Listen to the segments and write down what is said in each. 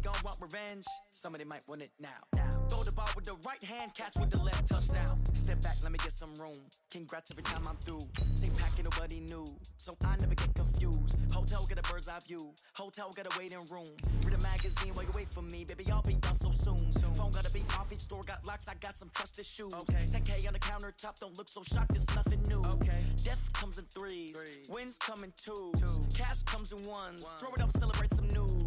gon' want revenge, somebody might want it now. Throw the ball with the right hand, catch with the left, touchdown. Step back, let me get some room. Congrats every time I'm through. Same packet, nobody knew, so I never get confused. Hotel get a bird's eye view. Hotel get a waiting room. Read a magazine while you wait for me, baby. I'll be done so soon. Phone gotta be off, each store got locks. I got some trusted shoes. 10K on the countertop, don't look so shocked. It's nothing new. Death comes in threes. Wins come in twos. Cash comes in ones. Throw it up, celebrate some news.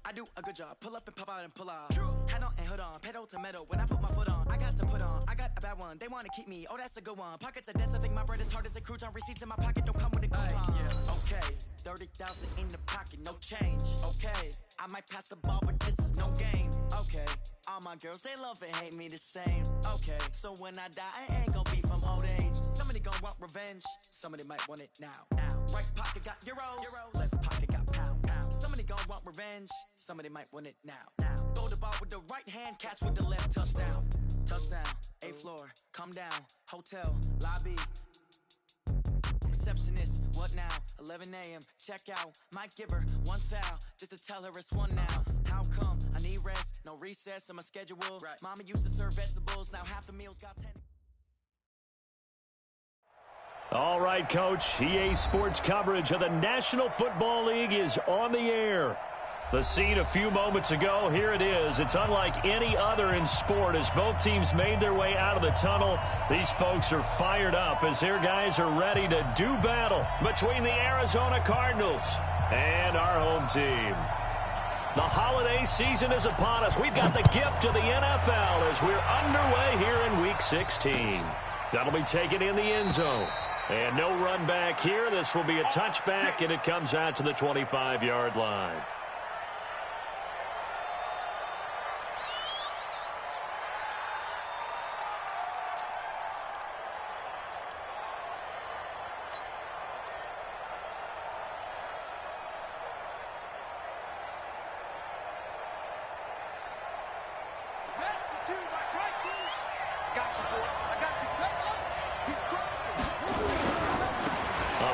I do a good job. Pull up and pop out and pull out. Hat on and hood on. Pedal to metal. When I put my foot on, I got to put on. I got a bad one. They want to keep me. Oh, that's a good one. Pockets are dense. I think my bread is hard as a crouton. Receipts in my pocket don't come with a coupon. Okay. 30,000 in the pocket. No change. Okay. I might pass the ball, but this is no game. Okay. All my girls, they love and hate me the same. Okay. So when I die, I ain't gonna be from old age. Somebody gonna want revenge. Somebody might want it now. Right pocket got euros. Left pocket got pounds. Somebody gon' want revenge. Somebody might want it now. Throw the ball with the right hand, catch with the left, touchdown. Touchdown, 8th floor, come down. Hotel, lobby. Receptionist, what now? 11 a.m., check out. Might give her one foul, just to tell her it's one now. How come? I need rest, no recess in my schedule. Mama used to serve vegetables, now half the meals got 10. All right, Coach. EA Sports coverage of the National Football League is on the air. The scene a few moments ago, here it is. It's unlike any other in sport as both teams made their way out of the tunnel. These folks are fired up as their guys are ready to do battle between the Arizona Cardinals and our home team. The holiday season is upon us. We've got the gift of the NFL as we're underway here in Week 16. That'll be taken in the end zone. And no run back here. This will be a touchback, and it comes out to the 25-yard line.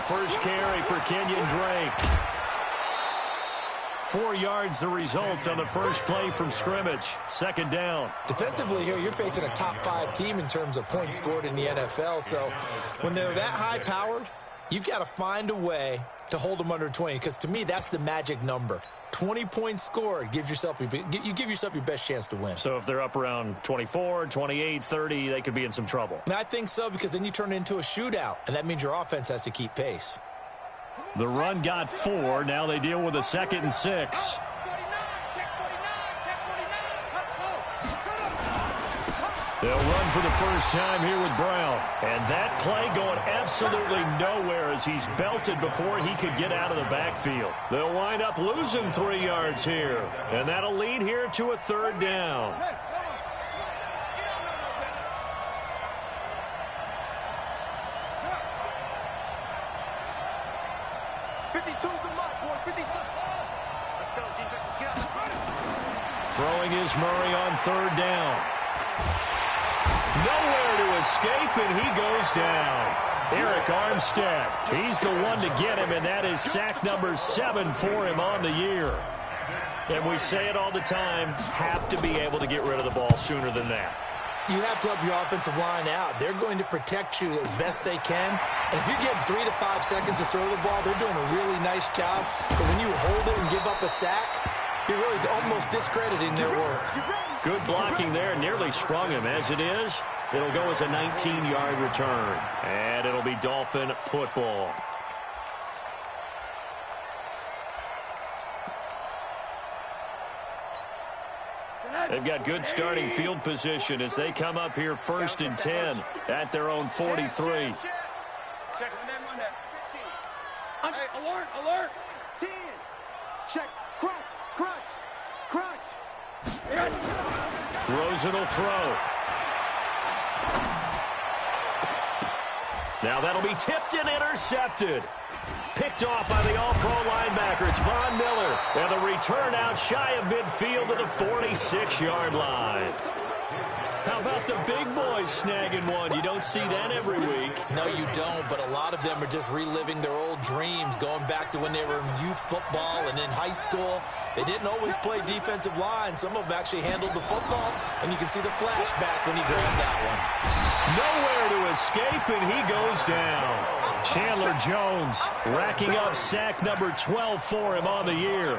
First carry for Kenyon Drake. 4 yards the result on the first play from scrimmage. Second down. Defensively here, you're facing a top 5 team in terms of points scored in the NFL. So when they're that high-powered, you've got to find a way to hold them under 20. Because to me, that's the magic number. 20 points scored, you give yourself your best chance to win. So if they're up around 24, 28, 30, they could be in some trouble. And I think so, because then you turn it into a shootout, and that means your offense has to keep pace. The run got 4. Now they deal with a 2nd and 6. They'll run for the first time here with Brown. And that play going absolutely nowhere as he's belted before he could get out of the backfield. They'll wind up losing 3 yards here. And that'll lead here to a 3rd down. Throwing is Murray on 3rd down. Nowhere to escape, and he goes down. Eric Armstead, he's the one to get him, and that is sack number 7 for him on the year. And we say it all the time, have to be able to get rid of the ball sooner than that. You have to help your offensive line out. They're going to protect you as best they can. And if you're getting 3 to 5 seconds to throw the ball, they're doing a really nice job. But when you hold it and give up a sack, you're really almost discrediting their work. Good blocking there. Nearly sprung him. As it is, it'll go as a 19-yard return. And it'll be Dolphin football. They've got good starting field position as they come up here 1st and 10 at their own 43. Check them there. Hey, alert, alert. 10. Check. Crunch. Rosen will throw. Now that'll be tipped and intercepted. Picked off by the all-pro linebacker. It's Von Miller. And the return out shy of midfield to the 46-yard line. How about the big boys snagging one? You don't see that every week. No, you don't, but a lot of them are just reliving their old dreams, going back to when they were in youth football and in high school. They didn't always play defensive line. Some of them actually handled the football, and you can see the flashback when he grabbed that one. Nowhere to escape, and he goes down. Chandler Jones racking up sack number 12 for him on the year.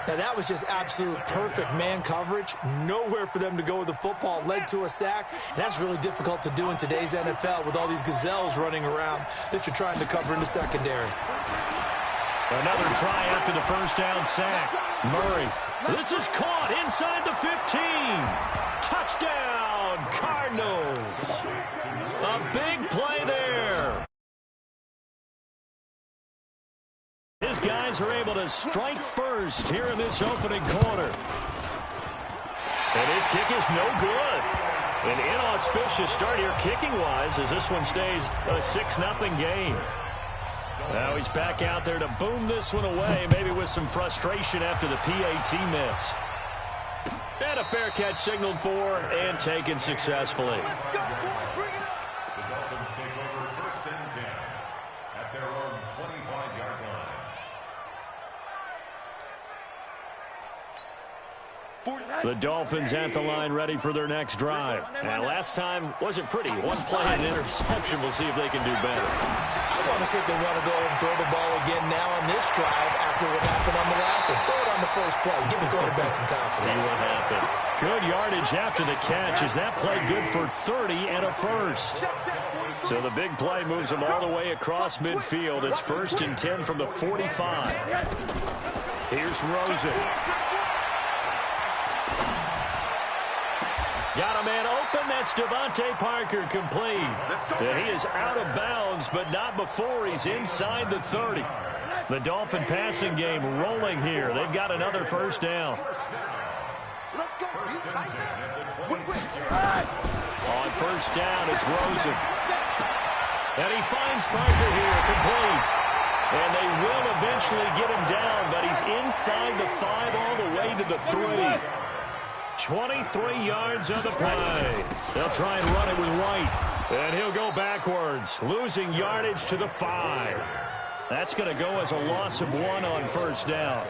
Now, that was just absolute perfect man coverage. Nowhere for them to go with the football. Led to a sack. And that's really difficult to do in today's NFL with all these gazelles running around that you're trying to cover in the secondary. Another try after the first down sack. Murray. This is caught inside the 15. Touchdown, Cardinals. A big play there. His guys are able to strike first here in this opening quarter. And his kick is no good. An inauspicious start here kicking-wise as this one stays a 6-0 game. Now he's back out there to boom this one away, maybe with some frustration after the PAT miss. And a fair catch signaled for and taken successfully. The Dolphins take over 1st and 10 at their own 25-yard line. The Dolphins at the line ready for their next drive. Now, last time wasn't pretty. One play and an interception. We'll see if they can do better. I want to see if they want to go ahead and throw the ball again now on this drive after what happened on the last one. Throw it on the first play. Give the quarterback some confidence. See what happens. Good yardage after the catch. Is that play good for 30 and a first? So the big play moves them all the way across midfield. It's 1st and 10 from the 45. Here's Rosen. Got a man open. That's Devontae Parker complete. And he is out of bounds, but not before he's inside the 30. The Dolphin passing game rolling here. They've got another first down. Let's go. On first down, it's Rosen. And he finds Parker here, complete. And they will eventually get him down, but he's inside the 5 all the way to the 3. 23 yards on the play. They'll try and run it with White. And he'll go backwards, losing yardage to the 5. That's going to go as a loss of 1 on first down.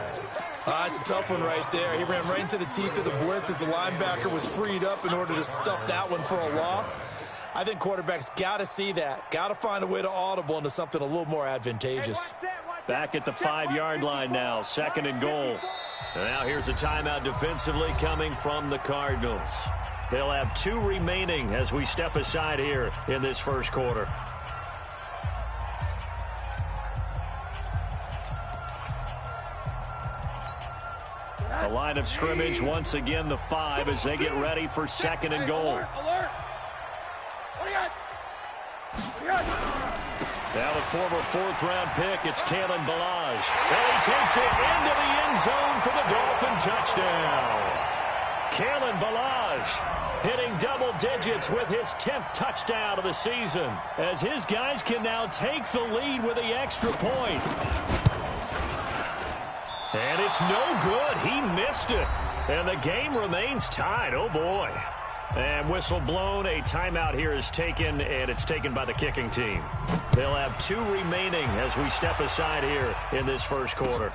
It's a tough one right there. He ran right into the teeth of the blitz as the linebacker was freed up in order to stuff that one for a loss. I think quarterbacks got to see that. Got to find a way to audible into something a little more advantageous. Back at the 5-yard line now, 2nd and goal. And now here's a timeout defensively coming from the Cardinals. They'll have 2 remaining as we step aside here in this first quarter. A line of scrimmage once again, the 5, as they get ready for 2nd and goal. Alert! What do you got? What do you got? Now the former 4th-round pick, it's Kalen Ballage. And he takes it into the end zone for the Dolphin touchdown. Kalen Ballage hitting double digits with his 10th touchdown of the season, as his guys can now take the lead with the extra point. And it's no good. He missed it. And the game remains tied. Oh, boy. And whistle blown. A timeout here is taken, and it's taken by the kicking team. They'll have 2 remaining as we step aside here in this first quarter.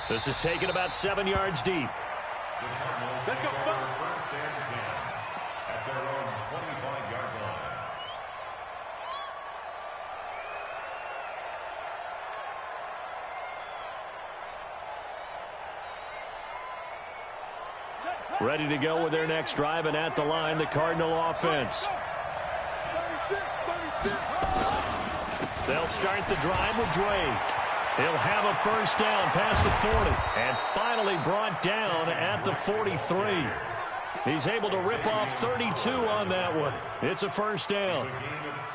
This is taken about 7 yards deep. Let's go. 1st and 10 at their own 25-yard line. Ready to go with their next drive, and at the line, the Cardinal offense. 36. They'll start the drive with Drake. He'll have a first down past the 40, and finally brought down at the 43. He's able to rip off 32 on that one. It's a first down.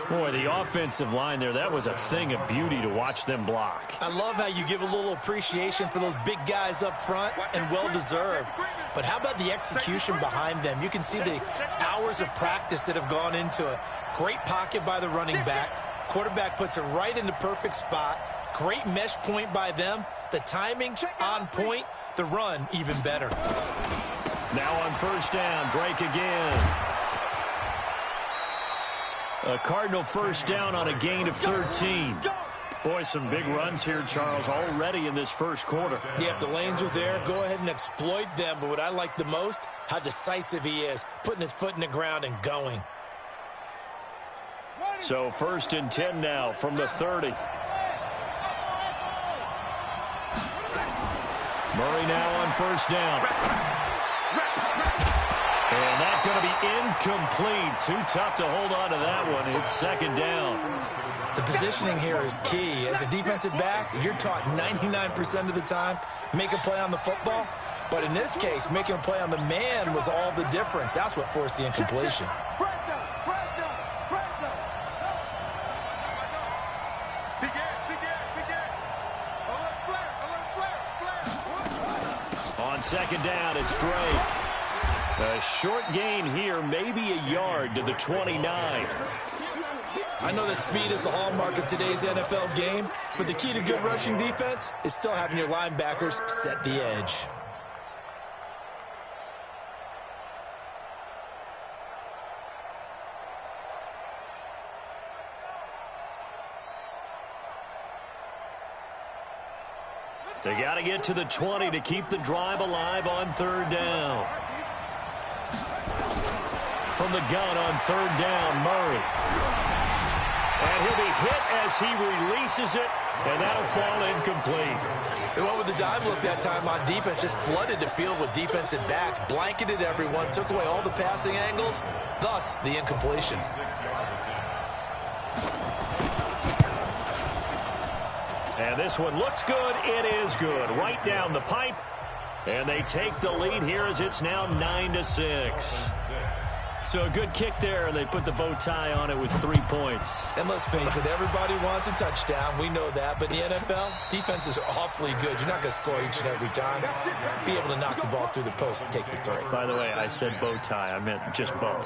Boy, the offensive line there, that was a thing of beauty to watch them block. I love how you give a little appreciation for those big guys up front, and well-deserved. But how about the execution behind them? You can see the hours of practice that have gone into it. Great pocket by the running back. Quarterback puts it right in the perfect spot. Great mesh point by them. The timing on point. The run even better. Now on first down, Drake again. A Cardinal first down on a gain of 13. Boy, some big runs here, Charles, already in this first quarter. Yeah, if the lanes are there, go ahead and exploit them. But what I like the most, how decisive he is, putting his foot in the ground and going. So 1st and 10 now from the 30. Murray now on first down. And that's going to be incomplete. Too tough to hold on to that one. It's 2nd down. The positioning here is key. As a defensive back, you're taught 99% of the time, make a play on the football. But in this case, making a play on the man was all the difference. That's what forced the incompletion. On 2nd down, it's Drake. A short gain here, maybe a yard to the 29. I know that speed is the hallmark of today's NFL game, but the key to good rushing defense is still having your linebackers set the edge. They got to get to the 20 to keep the drive alive on 3rd down. From the gun on 3rd down, Murray. And he'll be hit as he releases it, and that'll fall incomplete. They went with the dime look that time on defense, just flooded the field with defensive backs, blanketed everyone, took away all the passing angles, thus the incompletion. And this one looks good. It is good. Right down the pipe. And they take the lead here as it's now 9-6. So a good kick there, and they put the bow tie on it with 3 points. And let's face it, everybody wants a touchdown. We know that. But in the NFL, defenses are awfully good. You're not going to score each and every time. Be able to knock the ball through the post and take the three. By the way, I said bow tie. I meant just bow.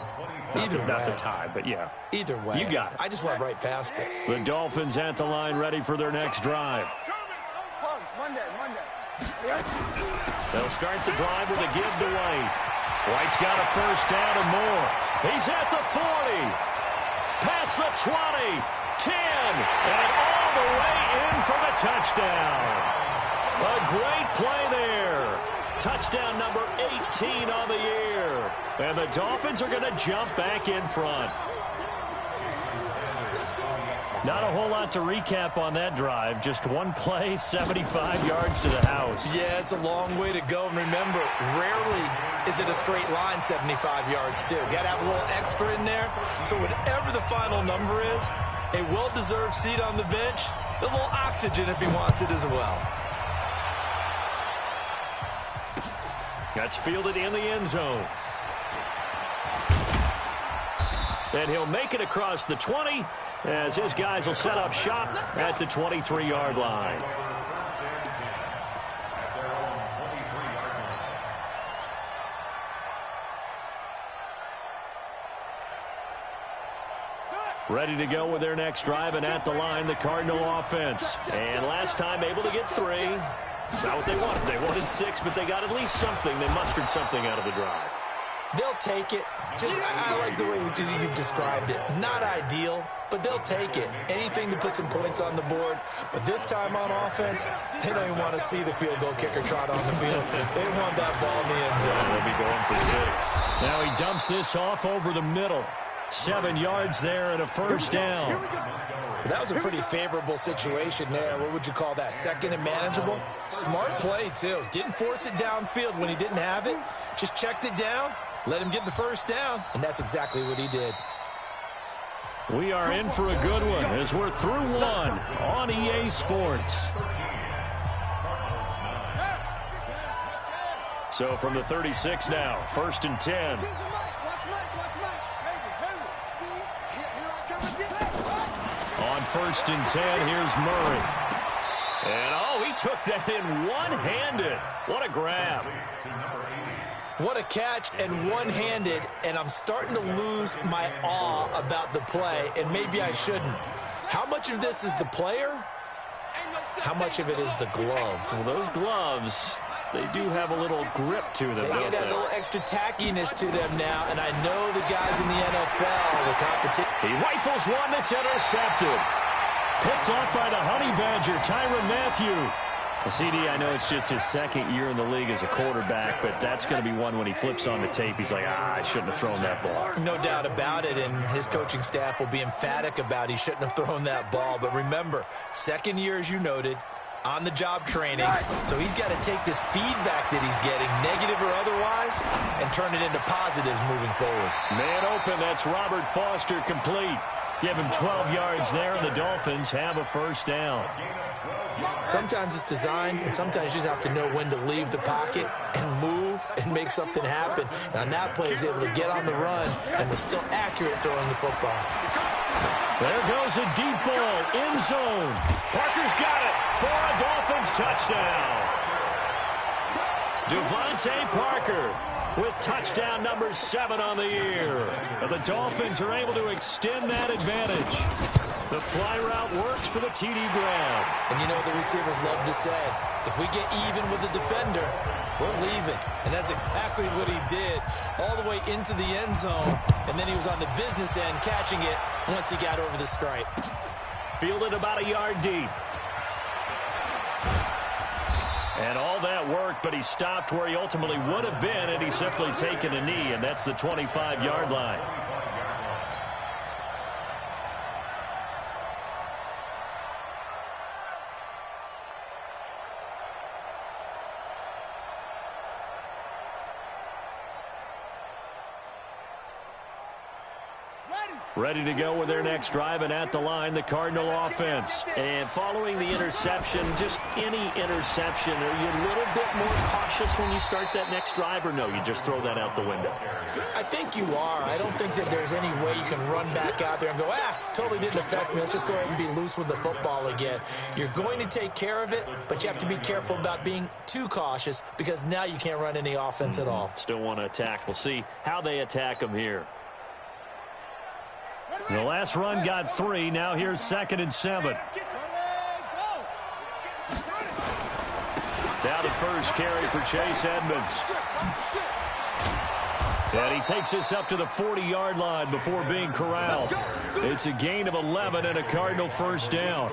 Not the tie, but yeah. Either way. You got it. I just went right past it. The Dolphins at the line ready for their next drive. They'll start the drive with a give to White. White's got a first down and more. He's at the 40. Past the 20. 10. And all the way in for the touchdown. A great play there. Touchdown number 18 on the year. And the Dolphins are going to jump back in front. Not a whole lot to recap on that drive. Just one play, 75 yards to the house. Yeah, it's a long way to go. And remember, rarely is it a straight line 75 yards, too. Got to have a little extra in there. So whatever the final number is, a well-deserved seat on the bench, a little oxygen if he wants it as well. That's fielded in the end zone. And he'll make it across the 20 as his guys will set up shop at the 23-yard line. Ready to go with their next drive, and at the line, the Cardinal offense. And last time able to get 3. It's not what they wanted. They wanted 6, but they got at least something. They mustered something out of the drive. They'll take it. I like the way you've described it. Not ideal, but they'll take it. Anything to put some points on the board. But this time on offense, they don't even want to see the field goal kicker trot on the field. They want that ball in the end zone. They'll be going for 6. Now he dumps this off over the middle. 7 yards there and a first down. That was a pretty favorable situation there. What would you call that? Second and manageable? Smart play, too. Didn't force it downfield when he didn't have it. Just checked it down, let him get the first down, and that's exactly what he did. We are in for a good one as we're through one on EA Sports. So from the 36 now, 1st and 10. On 1st and 10, here's Murray. And, oh, he took that in one-handed. What a grab. What a catch and one-handed, and I'm starting to lose my awe about the play, and maybe I shouldn't. How much of this is the player? How much of it is the glove? Well, those gloves, they do have a little grip to them. They get that little extra tackiness to them now, and I know the guys in the NFL, the competition. He rifles one that's intercepted. Picked off by the Honey Badger, Tyrann Mathieu. CD, I know it's just his second year in the league as a quarterback, but that's going to be one when he flips on the tape. He's like, I shouldn't have thrown that ball. No doubt about it, and his coaching staff will be emphatic about he shouldn't have thrown that ball. But remember, second year, as you noted, on-the-job training, so he's got to take this feedback that he's getting, negative or otherwise, and turn it into positives moving forward. Man open, that's Robert Foster complete. Give him 12 yards there, and the Dolphins have a first down. Sometimes it's designed, and sometimes you just have to know when to leave the pocket and move and make something happen. And on that play, he's able to get on the run and was still accurate throwing the football. There goes a deep ball, end zone. Parker's got it for a Dolphins touchdown. Devontae Parker with touchdown number 7 on the year. And the Dolphins are able to extend that advantage. The fly route works for the TD grab. And you know the receivers love to say, if we get even with the defender, we're leaving. And that's exactly what he did, all the way into the end zone. And then he was on the business end catching it once he got over the stripe. Fielded about a yard deep. And all that worked, but he stopped where he ultimately would have been, and he's simply taken a knee, and that's the 25-yard line. Ready to go with their next drive, and at the line, the Cardinal offense. And following the interception, just any interception, are you a little bit more cautious when you start that next drive, or no, you just throw that out the window? I think you are. I don't think that there's any way you can run back out there and go, totally didn't affect me. Let's just go ahead and be loose with the football again. You're going to take care of it, but you have to be careful about being too cautious because now you can't run any offense at all. Still want to attack. We'll see how they attack them here. The last run got 3. Now here's 2nd and 7. Down to first carry for Chase Edmonds. And he takes us up to the 40-yard line before being corralled. It's a gain of 11 and a Cardinal first down.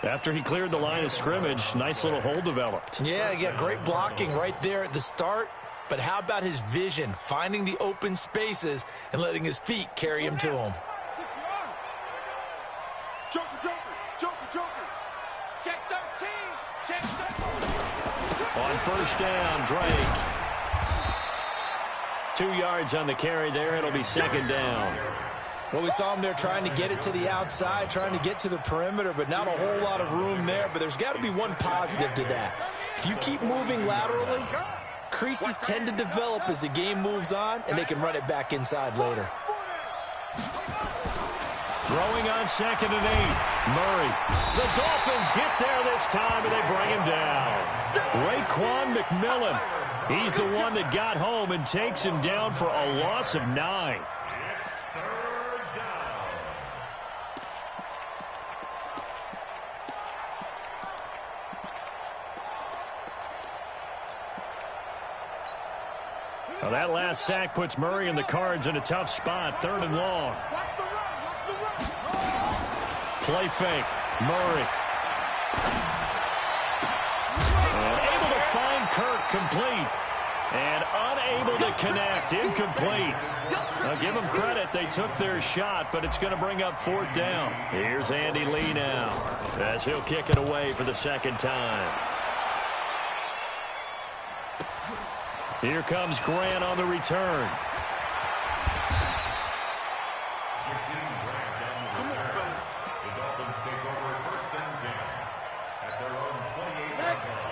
After he cleared the line of scrimmage, nice little hole developed. Yeah, he got great blocking right there at the start. But how about his vision, finding the open spaces and letting his feet carry him to him? Check 13. Check 13. On first down, Drake. 2 yards on the carry there. It'll be 2nd down. Well, we saw him there trying to get it to the outside, trying to get to the perimeter, but not a whole lot of room there. But there's got to be one positive to that. If you keep moving laterally, creases tend to develop as the game moves on, and they can run it back inside later. Throwing on 2nd and 8. Murray. The Dolphins get there this time, and they bring him down. Raekwon McMillan. He's the one that got home and takes him down for a loss of 9. Well, that last sack puts Murray and the Cards in a tough spot. 3rd and long. Play fake. Murray. And able to find Kirk complete. And unable to connect. Incomplete. Now give them credit. They took their shot, but it's going to bring up 4th down. Here's Andy Lee now as he'll kick it away for the 2nd time. Here comes Grant on the return.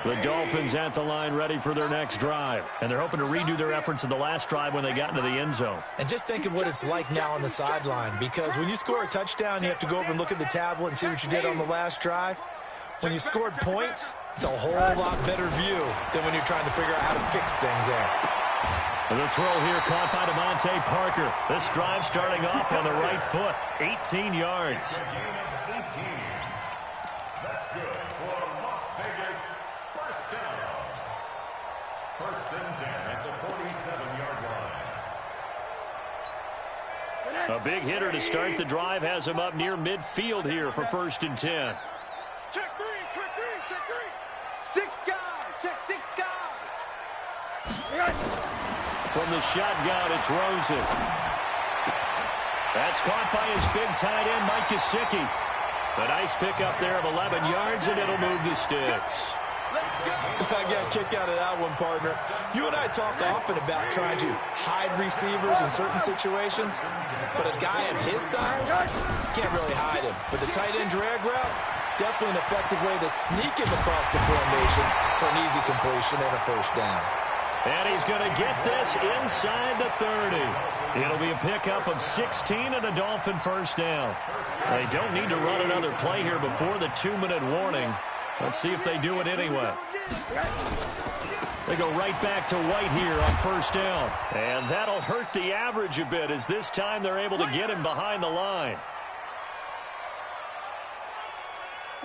The Dolphins at the line ready for their next drive. And they're hoping to redo their efforts in the last drive when they got into the end zone. And just think of what it's like now on the sideline, because when you score a touchdown, you have to go over and look at the tablet and see what you did on the last drive. When you scored points, it's a whole lot better view than when you're trying to figure out how to fix things there. And the throw here caught by Devontae Parker. This drive starting off on the right foot. 18 yards. First and 10 at the 47-yard line. A big hitter to start the drive has him up near midfield here for first and 10. Check three, check three, check three. 6 guys, check 6 guys. From the shotgun, it's Rosen. That's caught by his big tight end, Mike Gesicki. A nice pickup there of 11 yards, and it'll move the sticks. I got a kick out of that one, partner. You and I talk often about trying to hide receivers in certain situations, but a guy of his size can't really hide him. But the tight end drag route, definitely an effective way to sneak him across the formation for an easy completion and a first down. And he's going to get this inside the 30. It'll be a pickup of 16 and a Dolphin first down. They don't need to run another play here before the 2-minute warning. Let's see if they do it anyway. They go right back to White here on first down. And that'll hurt the average a bit as this time they're able to get him behind the line.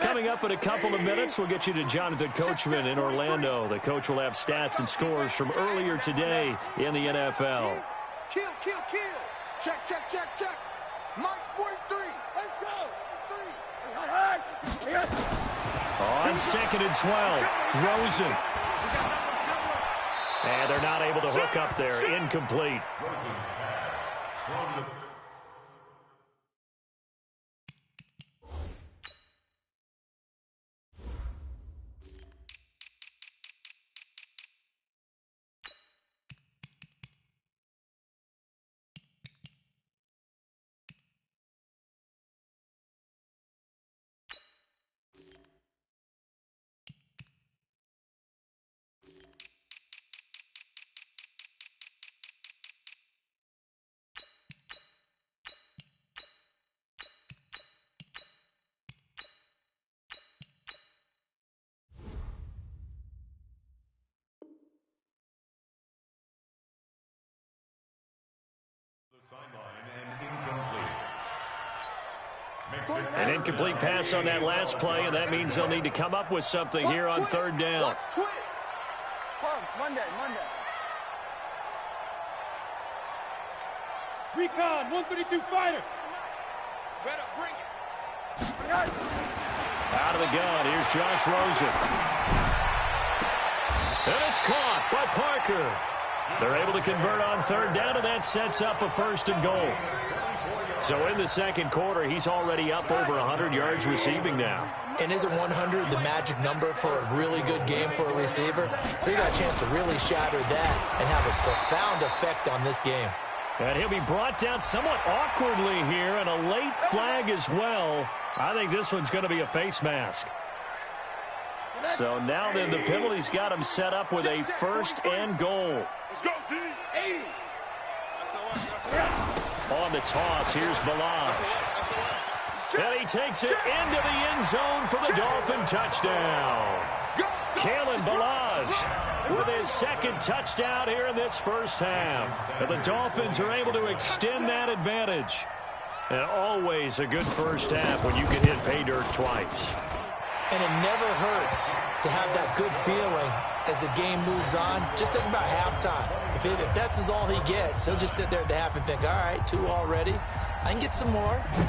Coming up in a couple of minutes, we'll get you to Jonathan Coachman in Orlando. The coach will have stats and scores from earlier today in the NFL. Kill, kill, kill. Check, check, check, check. Mike's 43. Let's go. 3. On second and 12, Rosen. And they're not able to hook up there. Incomplete. Rosen's pass from the An incomplete pass on that last play, and that means they'll need to come up with something here on third down. Monday. Recon, 132 fighter. Better bring it. Out of the gun, here's Josh Rosen. And it's caught by Parker. They're able to convert on third down, and that sets up a first and goal. So in the second quarter, he's already up over 100 yards receiving now. And isn't 100 the magic number for a really good game for a receiver? So you got a chance to really shatter that and have a profound effect on this game. And he'll be brought down somewhat awkwardly here, and a late flag as well. I think this one's going to be a face mask. So now then, the penalty's got him set up with a first and goal. Let's go, D. 80. On the toss, here's Balaj. And he takes it into the end zone for the Dolphin touchdown. Kalen Balaj with his second touchdown here in this first half. And the Dolphins are able to extend that advantage. And always a good first half when you can hit pay dirt twice. And it never hurts to have that good feeling as the game moves on. Just think about halftime. If that's all he gets, he'll just sit there at the half and think, all right, 2 already. I can get some more. And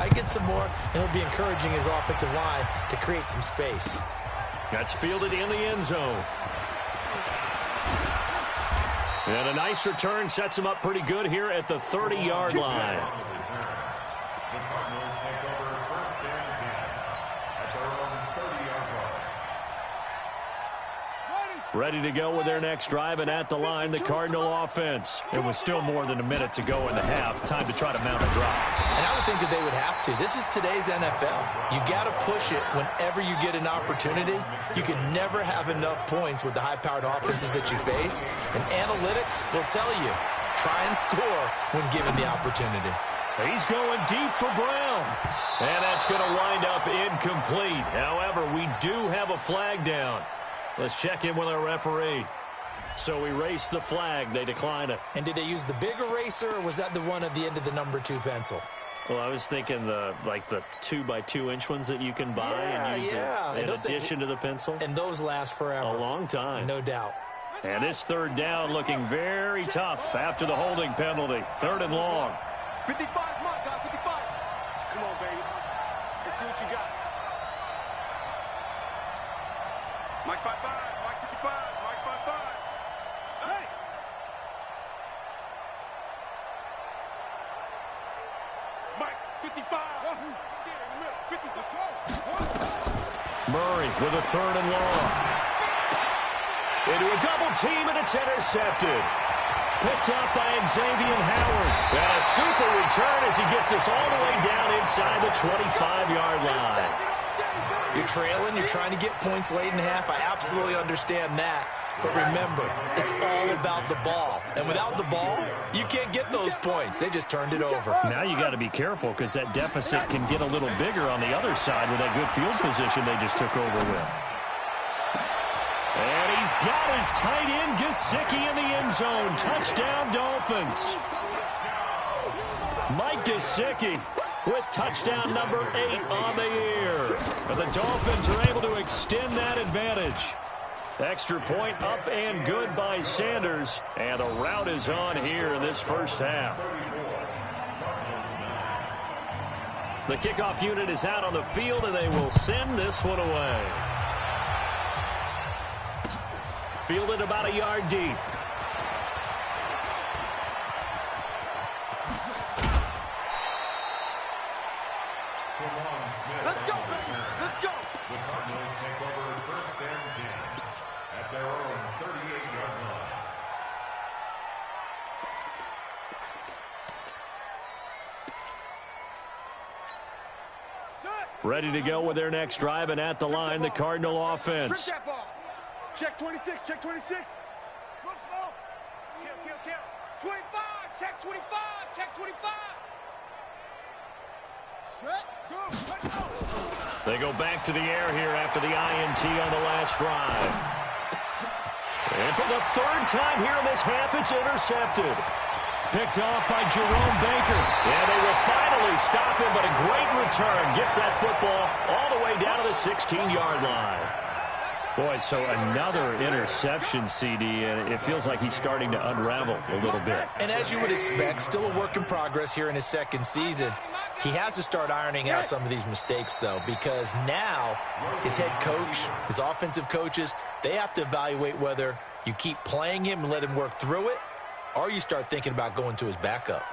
he'll be encouraging his offensive line to create some space. That's fielded in the end zone. And a nice return sets him up pretty good here at the 30-yard line. The Cardinals take over first and 10 at their own 30-yard line. Ready to go with their next drive, and at the line, the Cardinal offense. It was still more than a minute to go in the half. Time to try to mount a drive. And I would think that they would have to. This is today's NFL. You got to push it whenever you get an opportunity. You can never have enough points with the high-powered offenses that you face. And analytics will tell you, try and score when given the opportunity. He's going deep for Brown. And that's going to wind up incomplete. However, we do have a flag down. Let's check in with our referee. So we race the flag. They decline it. And did they use the big eraser, or was that the one at the end of the number 2 pencil? Well, I was thinking the 2x2-inch ones that you can buy and use in addition to the pencil. And those last forever. A long time. No doubt. And this third down looking very tough after the holding penalty. 3rd and long. 55, Mike, got 55. Come on, baby. Let's see what you got. Mike 55, Mike 55, Mike 55. Hey! Mike 55. 50, let's go. Murray with a 3rd and long. Into a double team, and it's intercepted. Picked up by Xavier Howard. And a super return as he gets us all the way down inside the 25-yard line. You're trailing, you're trying to get points late in half. I absolutely understand that. But remember, it's all about the ball. And without the ball, you can't get those points. They just turned it over. Now you got to be careful because that deficit can get a little bigger on the other side with that good field position they just took over with. And he's got his tight end Gesicki in the end zone. Touchdown, Dolphins. Mike Gesicki with touchdown number 8 on the year. And the Dolphins are able to extend that advantage. Extra point up and good by Sanders. And the rout is on here in this first half. The kickoff unit is out on the field, and they will send this one away. Fielded about a yard deep. Let's go, baby. Let's go. The Cardinals take over 1st and 10 at their own 38-yard line. Ready to go with their next drive, and at the line, the Cardinal offense. Strip that ball. Check 26, check 26. Smoke, smoke. Kill. 25, check 25, check 25. Set, go, let's go. They go back to the air here after the INT on the last drive. And for the 3rd time here in this half, it's intercepted. Picked off by Jerome Baker. And they will finally stop him, but a great return gets that football all the way down to the 16-yard line. Boy, so another interception, CD, and it feels like he's starting to unravel a little bit. And as you would expect, still a work in progress here in his 2nd season. He has to start ironing out some of these mistakes, though, because now his head coach, his offensive coaches, they have to evaluate whether you keep playing him and let him work through it, or you start thinking about going to his backup.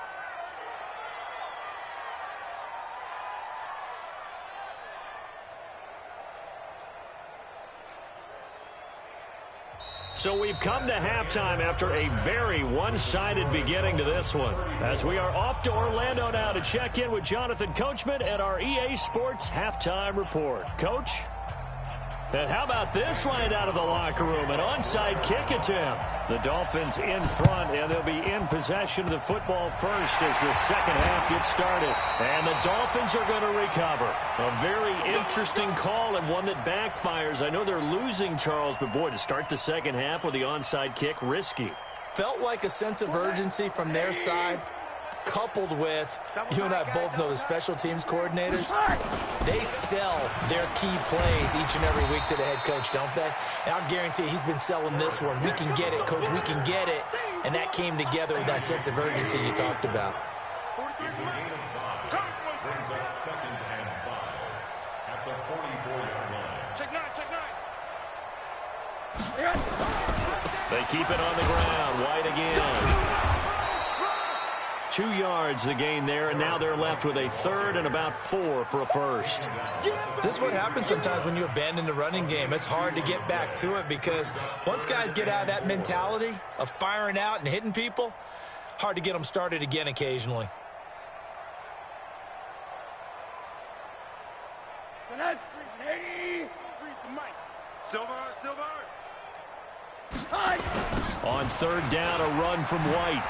So we've come to halftime after a very one-sided beginning to this one, as we are off to Orlando now to check in with Jonathan Coachman at our EA Sports Halftime Report. Coach? And how about this right out of the locker room? An onside kick attempt. The Dolphins in front, and they'll be in possession of the football first as the second half gets started. And the Dolphins are going to recover. A very interesting call and one that backfires. I know they're losing, Charles, but boy, to start the second half with the onside kick, risky. Felt like a sense of urgency from their side, coupled with, you and I both know the special teams coordinators, they sell their key plays each and every week to the head coach, don't they? And I'll guarantee he's been selling this one. We can get it, coach, we can get it. And that came together with that sense of urgency you talked about. It's a gain of 5. Brings up 2nd and 5 at the 44-yard line. Check 9, check 9. They keep it on the ground. White again. 2 yards the gain there, and now they're left with a 3rd and about 4 for a first. This is what happens sometimes when you abandon the running game. It's hard to get back to it because once guys get out of that mentality of firing out and hitting people, hard to get them started again occasionally. Silver. On 3rd down, a run from White.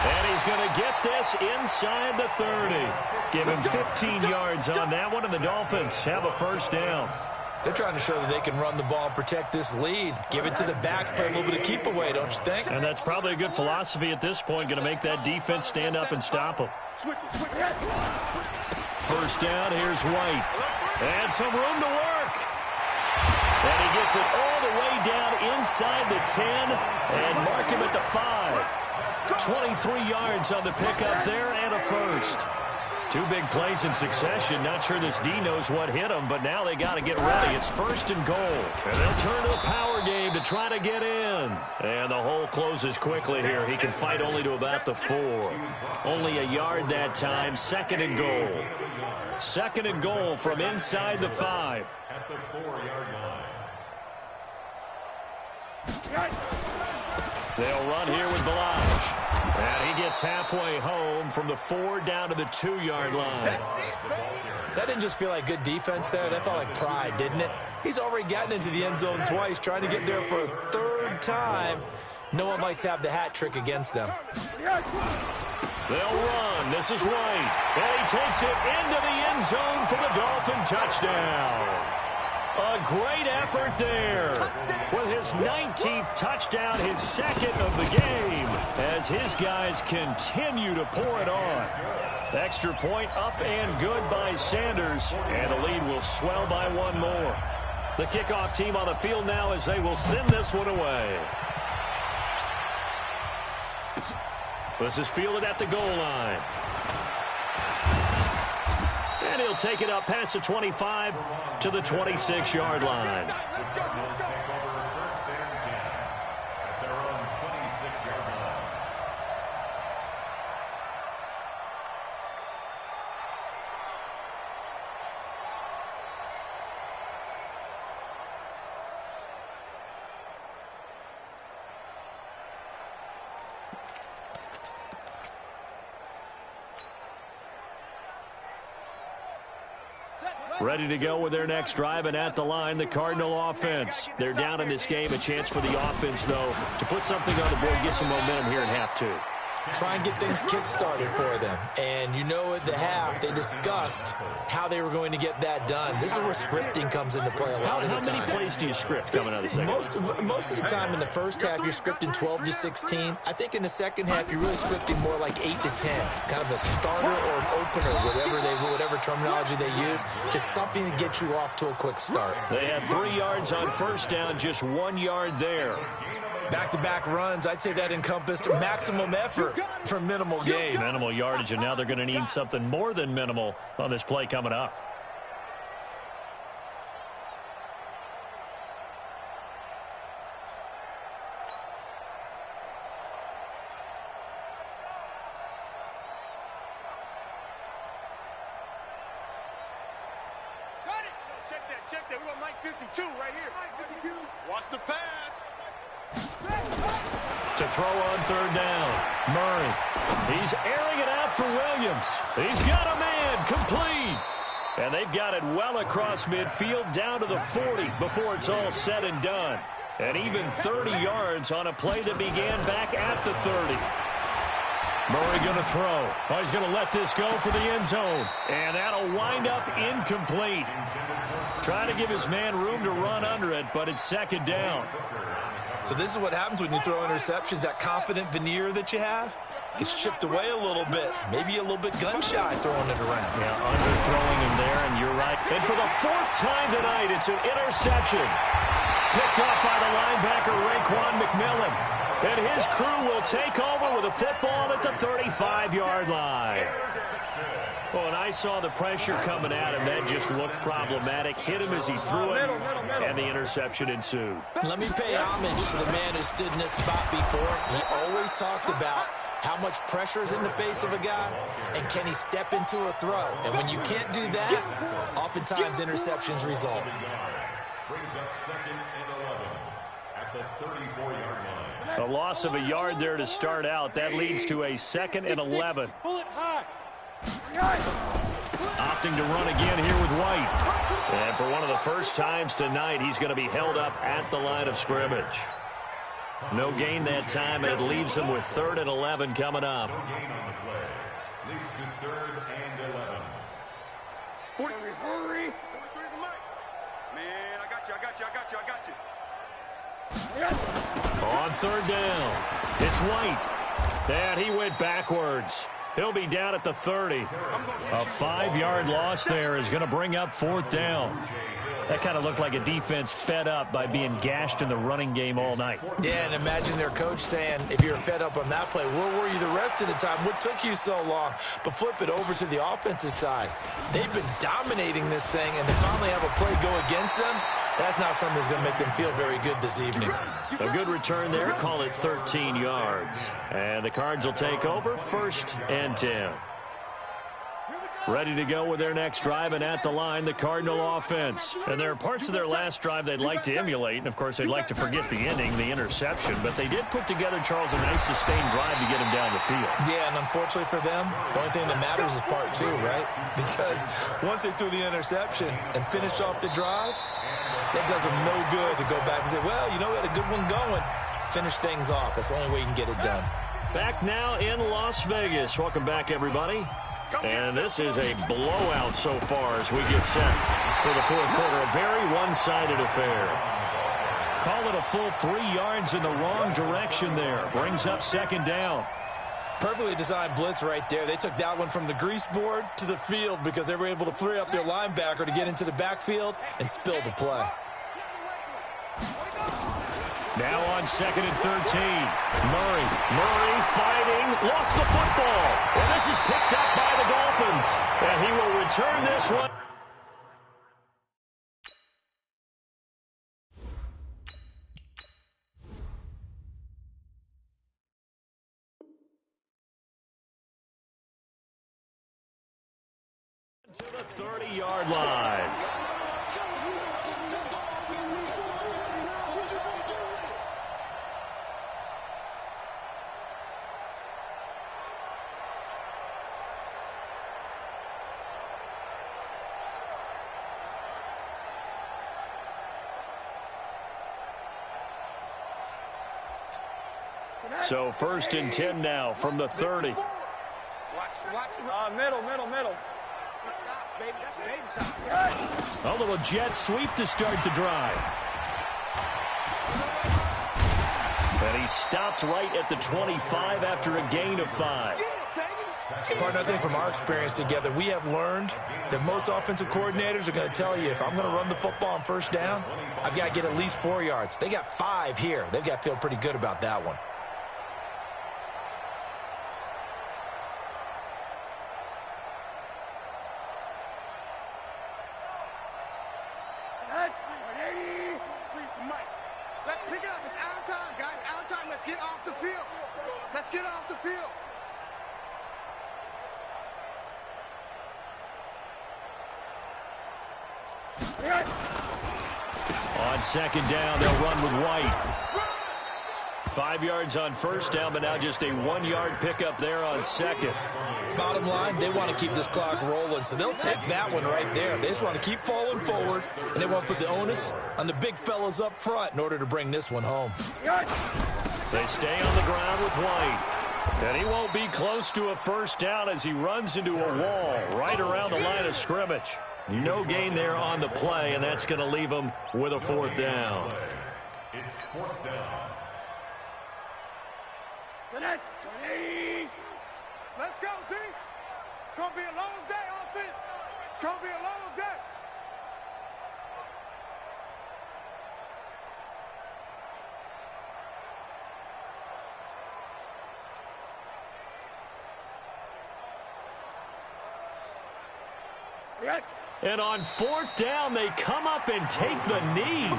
And he's going to get this inside the 30. Give him 15 yards on that one, and the Dolphins have a first down. They're trying to show that they can run the ball and protect this lead. Give it to the backs, play a little bit of keep away, don't you think? And that's probably a good philosophy at this point, going to make that defense stand up and stop them. First down, here's White. And some room to work. gets it all the way down inside the 10 and mark him at the 5. 23 yards on the pickup there and a first. Two big plays in succession. Not sure this D knows what hit him, but now they got to get ready. It's first and goal. And they'll turn to a power game to try to get in. And the hole closes quickly here. He can fight only to about the 4. Only a yard that time. Second and goal. Second and goal from inside the 5. At the 4-yard line. They'll run here with Balaj. And he gets halfway home from the 4 down to the 2-yard line. That didn't just feel like good defense there. That felt like pride, didn't it? He's already gotten into the end zone twice, trying to get there for a 3rd time. No one likes to have the hat trick against them. They'll run. This is White. And he takes it into the end zone for the Dolphin touchdown. A great effort there with his 19th touchdown, his second of the game, as his guys continue to pour it on. Extra point up and good by Sanders, and the lead will swell by 1 more. The kickoff team on the field now as they will send this one away. This is fielded at the goal line. And he'll take it up past the 25 to the 26-yard line. Ready to go with their next drive, and at the line, the Cardinal offense. They're down in this game. A chance for the offense, though, to put something on the board, get some momentum here in half 2. Try and get things kick-started for them. And you know at the half, they discussed how they were going to get that done. This is where scripting comes into play a lot of the time. How many plays do you script coming out of the second? Most of the time in the first half, you're scripting 12 to 16. I think in the second half, you're really scripting more like 8 to 10. Kind of a starter or an opener, whatever terminology they use. Just something to get you off to a quick start. They had 3 yards on first down, just 1 yard there. Back-to-back runs, I'd say that encompassed maximum effort for minimal gain. Minimal yardage, and now they're going to need something more than minimal on this play coming up. Got it! Check that. We got Mike 52 right here. Mike 52. Watch the pass. To throw on third down. Murray. He's airing it out for Williams. He's got a man complete. And they've got it well across midfield down to the 40 before it's all said and done. And even 30 yards on a play that began back at the 30. Murray going to throw. Oh, he's going to let this go for the end zone. And that'll wind up incomplete. Trying to give his man room to run under it, but it's second down. So this is what happens when you throw interceptions. That confident veneer that you have gets chipped away a little bit. Maybe a little bit gun-shy throwing it around. Yeah, underthrowing him there, and you're right. And for the 4th time tonight, it's an interception. Picked up by the linebacker, Raekwon McMillan. And his crew will take over with a football at the 35-yard line. Oh, and I saw the pressure coming at him. That just looked problematic. Hit him as he threw it, and the interception ensued. Let me pay homage to the man who stood in this spot before. He always talked about how much pressure is in the face of a guy, and can he step into a throw. And when you can't do that, oftentimes interceptions result. Brings up 2nd and 11 at the 34-yard line. A loss of a yard there to start out. That leads to a 2nd and 11. Pull it high. Opting to run again here with White. And for one of the first times tonight, he's going to be held up at the line of scrimmage. No gain that time, and it leaves him with 3rd and 11 coming up. No gain on the play. Leads to 3rd and 11. 40. Hurry. Man, I got you. On third down, it's White. And he went backwards. He'll be down at the 30. A 5-yard loss there is going to bring up 4th down. That kind of looked like a defense fed up by being gashed in the running game all night. Yeah, and imagine their coach saying, if you're fed up on that play, where were you the rest of the time? What took you so long? But flip it over to the offensive side. They've been dominating this thing, and to finally have a play go against them, that's not something that's going to make them feel very good this evening. A good return there. Call it 13 yards. And the Cards will take over 1st and 10. Ready to go with their next drive, and at the line, the Cardinal offense. And there are parts of their last drive they'd like to emulate, and, of course, they'd like to forget the ending, the interception. But they did put together, Charles, a nice sustained drive to get him down the field. Yeah, and unfortunately for them, the only thing that matters is part 2, right? Because once they threw the interception and finished off the drive, that does them no good to go back and say, well, you know, we had a good one going. Finish things off. That's the only way you can get it done. Back now in Las Vegas. Welcome back, everybody. And this is a blowout so far as we get set for the 4th quarter. A very one-sided affair. Call it a full 3 yards in the wrong direction there. Brings up 2nd down. Perfectly designed blitz right there. They took that one from the grease board to the field because they were able to free up their linebacker to get into the backfield and spill the play. Now on 2nd and 13. Murray fighting, lost the football. And this is picked up by the Dolphins. And he will return this one. To the 30-yard line. So 1st and 10 now from the 30. Watch. Middle. That's shot, baby. That's baby shot. A little jet sweep to start the drive. And he stopped right at the 25 after a gain of 5. Partner, I think from our experience together, we have learned that most offensive coordinators are going to tell you, if I'm going to run the football on 1st down, I've got to get at least 4 yards. They got 5 here. They've got to feel pretty good about that one. Let's pick it up. It's our time, guys. Our time. Let's get off the field. Let's get off the field. On 2nd down, they'll run with White. 5 yards on 1st down, but now just a 1-yard pickup there on 2nd. Bottom line, they want to keep this clock rolling, so they'll take that one right there. They just want to keep falling forward, and they want to put the onus on the big fellas up front in order to bring this one home. They stay on the ground with White. And he won't be close to a 1st down as he runs into a wall right around the line of scrimmage. No gain there on the play, and that's going to leave him with a 4th down. It's 4th down. Let's go, D. It's going to be a long day, offense. It's going to be a long day. And on 4th down, they come up and take the knee.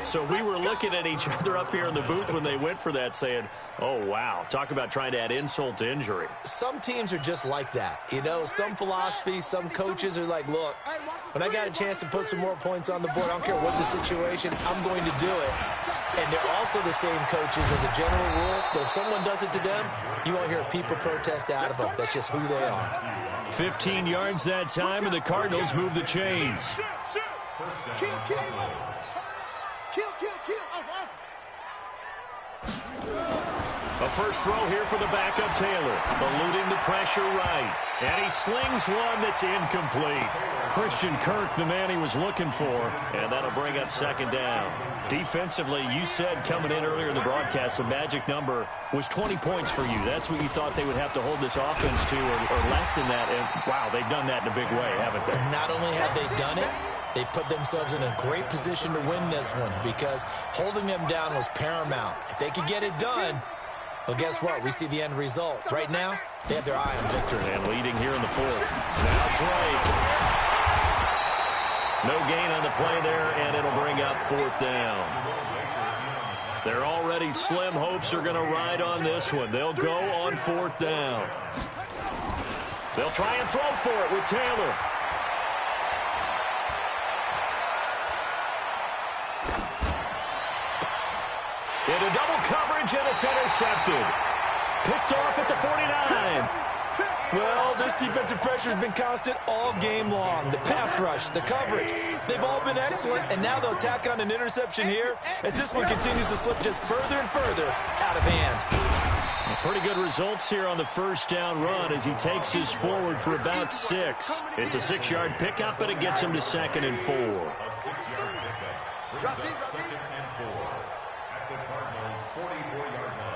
So we were looking at each other up here in the booth when they went for that saying, oh, wow, talk about trying to add insult to injury. Some teams are just like that. You know, some philosophies, some coaches are like, look, when I got a chance to put some more points on the board, I don't care what the situation, I'm going to do it. And they're also the same coaches as a general rule that if someone does it to them, you won't hear a people protest out of them. That's just who they are. 15 yards that time, and the Cardinals move the chains. Kill. A first throw here for the backup Taylor, eluding the pressure right. And he slings one that's incomplete. Christian Kirk, the man he was looking for, and that'll bring up 2nd down. Defensively, you said coming in earlier in the broadcast, the magic number was 20 points for you. That's what you thought they would have to hold this offense to, or less than that. And, wow, they've done that in a big way, haven't they? And not only have they done it, they put themselves in a great position to win this one because holding them down was paramount. If they could get it done, well, guess what? We see the end result. Right now, they have their eye on victory. And leading here in the fourth. Now Drake. No gain on the play there, and it'll bring up fourth down. Their already slim hopes are going to ride on this one. They'll go on fourth down. They'll try and throw for it with Taylor. Into double coverage, and it's intercepted. Picked off at the 49. Well, this defensive pressure has been constant all game long. The pass rush, the coverage, they've all been excellent, and now they'll tack on an interception here as this one continues to slip just further and further out of hand. Pretty good results here on the first down run as he takes us forward for about 6. It's a 6-yard pickup, but it gets him to 2nd and 4. A 6-yard pickup brings up 2nd and 4 at the Cardinals' 44-yard line.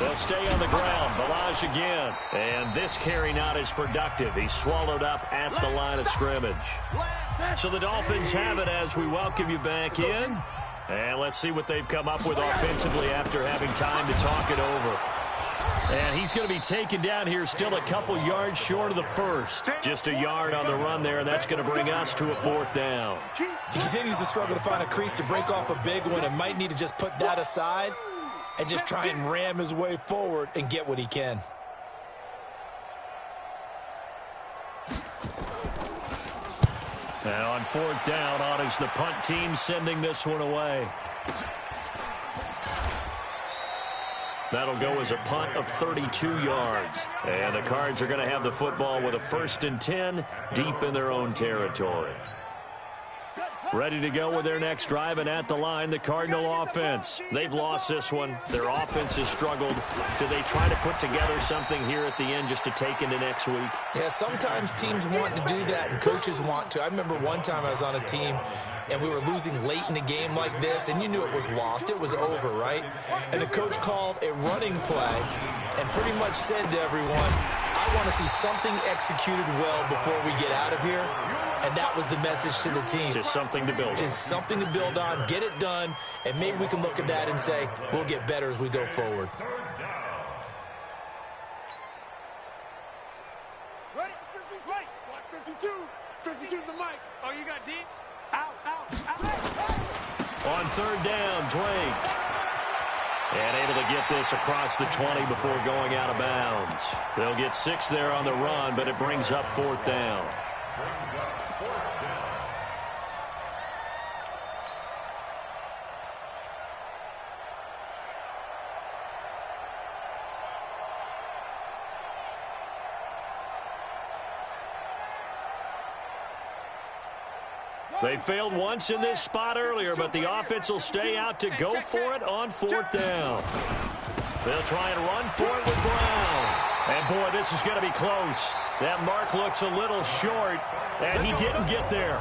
They'll stay on the ground. Balaj again. And this carry not as productive. He's swallowed up at the line of scrimmage. So the Dolphins have it as we welcome you back in. And let's see what they've come up with offensively after having time to talk it over. And he's going to be taken down here still a couple yards short of the first. Just a yard on the run there, and that's going to bring us to a fourth down. He continues to struggle to find a crease to break off a big one and might need to just put that aside and just try and ram his way forward and get what he can. And on fourth down, on is the punt team sending this one away. That'll go as a punt of 32 yards. And the Cards are going to have the football with a 1st and 10 deep in their own territory. Ready to go with their next drive, and at the line, the Cardinal offense. They've lost this one. Their offense has struggled. Do they try to put together something here at the end just to take into next week? Yeah, sometimes teams want to do that, and coaches want to. I remember one time I was on a team, and we were losing late in the game like this, and you knew it was lost. It was over, right? And the coach called a running play and pretty much said to everyone, I want to see something executed well before we get out of here. And that was the message to the team. Just something to build on. Just something to build on, get it done, and maybe we can look at that and say, we'll get better as we go forward. Ready? Right. Watch 52. 52's the mic. Oh, you got deep? Out. On third down, Drake. And able to get this across the 20 before going out of bounds. They'll get 6 there on the run, but it brings up fourth down. They failed once in this spot earlier, but the offense will stay out to go for it on fourth down. They'll try and run for it with Brown. And, boy, this is going to be close. That mark looks a little short, and he didn't get there.